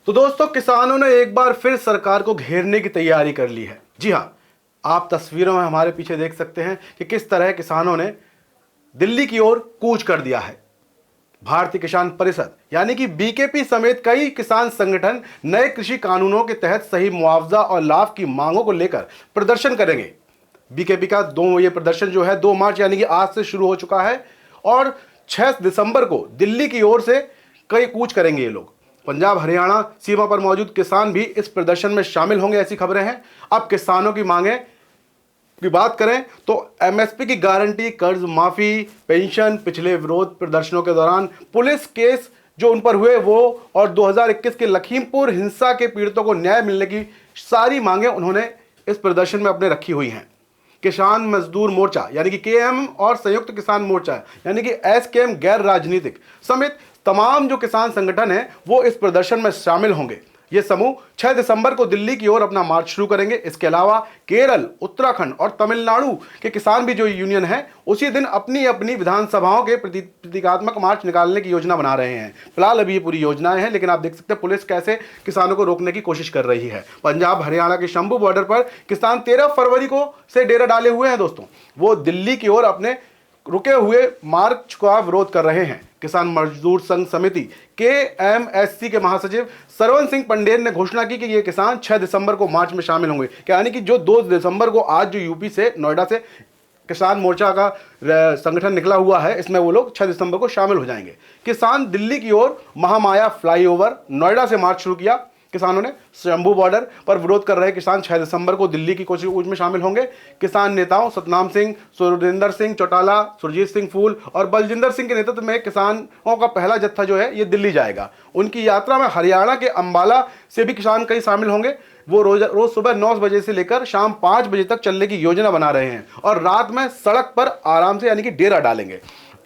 तो दोस्तों, किसानों ने एक बार फिर सरकार को घेरने की तैयारी कर ली है। जी हां, आप तस्वीरों में हमारे पीछे देख सकते हैं कि किस तरह किसानों ने दिल्ली की ओर कूच कर दिया है। भारतीय किसान परिषद यानी कि बीकेपी समेत कई किसान संगठन नए कृषि कानूनों के तहत सही मुआवजा और लाभ की मांगों को लेकर प्रदर्शन करेंगे। बीकेपी का ये प्रदर्शन जो है 2 मार्च यानी कि आज से शुरू हो चुका है और 6 दिसंबर को दिल्ली की ओर से कई कूच करेंगे ये लोग। पंजाब हरियाणा सीमा पर मौजूद किसान भी इस प्रदर्शन में शामिल होंगे, ऐसी खबरें हैं। अब किसानों की मांगे की बात करें तो एमएसपी की गारंटी, कर्ज माफी, पेंशन, पिछले विरोध प्रदर्शनों के दौरान पुलिस केस जो उन पर हुए वो, और 2021 के लखीमपुर हिंसा के पीड़ितों को न्याय मिलने की सारी मांगे उन्होंने इस प्रदर्शन में अपने रखी हुई हैं। किसान मजदूर मोर्चा यानी कि केएम और संयुक्त किसान मोर्चा यानी कि एसकेएम गैर राजनीतिक समेत तमाम जो किसान संगठन हैं वो इस प्रदर्शन में शामिल होंगे। ये समूह 6 दिसंबर को दिल्ली की ओर अपना मार्च शुरू करेंगे। इसके अलावा केरल, उत्तराखंड और तमिलनाडु के किसान भी जो यूनियन है उसी दिन अपनी अपनी विधानसभाओं के प्रतीकात्मक मार्च निकालने की योजना बना रहे हैं। फिलहाल अभी ये पूरी योजनाएं हैं, लेकिन आप देख सकते हैं पुलिस कैसे किसानों को रोकने की कोशिश कर रही है। पंजाब हरियाणा के शंभू बॉर्डर पर किसान 13 फरवरी को से डेरा डाले हुए हैं दोस्तों। वो दिल्ली की ओर अपने रुके हुए मार्च का विरोध कर रहे हैं। किसान मजदूर संघ समिति केएमएससी के महासचिव सरवन सिंह पंडेर ने घोषणा की कि ये किसान 6 दिसंबर को मार्च में शामिल होंगे। यानी कि जो 2 दिसंबर को आज जो यूपी से नोएडा से किसान मोर्चा का संगठन निकला हुआ है, इसमें वो लोग 6 दिसंबर को शामिल हो जाएंगे। किसान दिल्ली की ओर महामाया फ्लाईओवर नोएडा से मार्च शुरू किया। किसानों ने शंभू बॉर्डर पर विरोध कर रहे किसान 6 दिसंबर को दिल्ली की कूच में शामिल होंगे। किसान नेताओं सतनाम सिंह, सुरेंद्र सिंह चौटाला, सुरजीत सिंह फूल और बलजिंदर सिंह के नेतृत्व में किसानों का पहला जत्था जो है ये दिल्ली जाएगा। उनकी यात्रा में हरियाणा के अंबाला से भी किसान कई शामिल होंगे। वो रोज सुबह 9 बजे से लेकर शाम 5 बजे तक चलने की योजना बना रहे हैं और रात में सड़क पर आराम से यानी कि डेरा डालेंगे।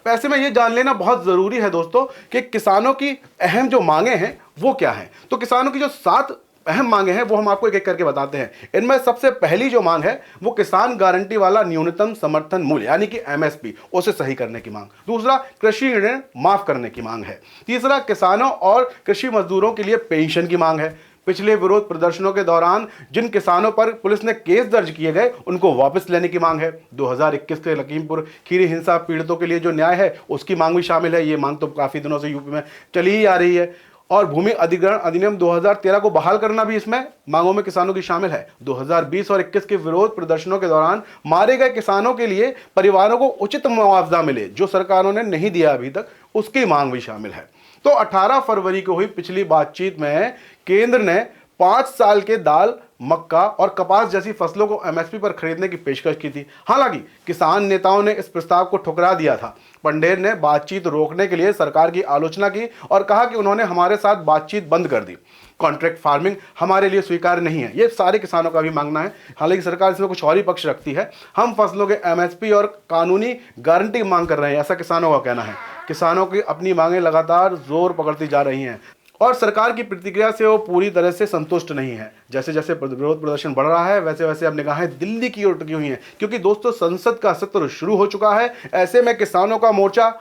ऐसे में ये जान लेना बहुत जरूरी है दोस्तों कि किसानों की अहम जो मांगे हैं वो क्या हैं। तो किसानों की जो 7 अहम मांगे हैं वो हम आपको एक एक करके बताते हैं। इनमें सबसे पहली जो मांग है वो किसान गारंटी वाला न्यूनतम समर्थन मूल्य यानी कि एमएसपी उसे सही करने की मांग। दूसरा, कृषि ऋण माफ करने की मांग है। तीसरा, किसानों और कृषि मजदूरों के लिए पेंशन की मांग है। पिछले विरोध प्रदर्शनों के दौरान जिन किसानों पर पुलिस ने केस दर्ज किए गए उनको वापस लेने की मांग है। 2021 के लखीमपुर खीरी हिंसा पीड़ितों के लिए जो न्याय है उसकी मांग भी शामिल है। ये मांग तो काफी दिनों से यूपी में चली ही आ रही है। और भूमि अधिग्रहण अधिनियम 2013 को बहाल करना भी इसमें मांगों में किसानों की शामिल है। 2020 और 21 के विरोध प्रदर्शनों के दौरान मारे गए किसानों के लिए परिवारों को उचित मुआवजा मिले जो सरकारों ने नहीं दिया अभी तक, उसकी मांग भी शामिल है। तो 18 फरवरी को हुई पिछली बातचीत में केंद्र ने 5 साल के दाल, मक्का और कपास जैसी फसलों को एमएसपी पर खरीदने की पेशकश की थी। हालांकि किसान नेताओं ने इस प्रस्ताव को ठुकरा दिया था। पंडेर ने बातचीत रोकने के लिए सरकार की आलोचना की और कहा कि उन्होंने हमारे साथ बातचीत बंद कर दी। कॉन्ट्रैक्ट फार्मिंग हमारे लिए स्वीकार्य नहीं है, ये सारे किसानों का भी मांगना है। हालांकि सरकार इसमें कुछ और ही पक्ष रखती है। हम फसलों के एमएसपी और कानूनी गारंटी मांग कर रहे हैं, ऐसा किसानों का कहना है। किसानों की अपनी मांगें लगातार जोर पकड़ती जा रही हैं और सरकार की प्रतिक्रिया से वो पूरी तरह से संतुष्ट नहीं है। जैसे जैसे विरोध प्रदर्शन बढ़ रहा है वैसे वैसे अब निगाहें दिल्ली की ओर टिकी हुई हैं, क्योंकि दोस्तों संसद का सत्र शुरू हो चुका है। ऐसे में किसानों का मोर्चा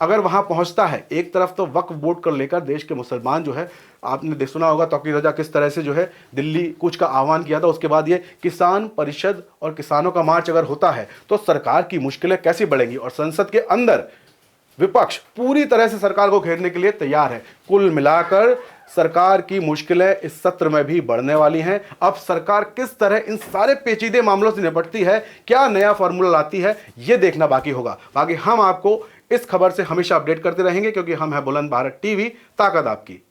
अगर वहां पहुंचता है, एक तरफ तो वक्फ बोर्ड को लेकर देश के मुसलमान जो है, आपने सुना होगा तौकीर रजा किस तरह से जो है दिल्ली कूच का आह्वान किया था। उसके बाद ये किसान परिषद और किसानों का मार्च अगर होता है तो सरकार की मुश्किलें कैसी बढ़ेंगी और संसद के अंदर विपक्ष पूरी तरह से सरकार को घेरने के लिए तैयार है। कुल मिलाकर सरकार की मुश्किलें इस सत्र में भी बढ़ने वाली हैं। अब सरकार किस तरह इन सारे पेचीदे मामलों से निपटती है, क्या नया फॉर्मूला लाती है, यह देखना बाकी होगा। बाकी हम आपको इस खबर से हमेशा अपडेट करते रहेंगे, क्योंकि हम हैं बुलंद भारत टीवी, ताकत आपकी।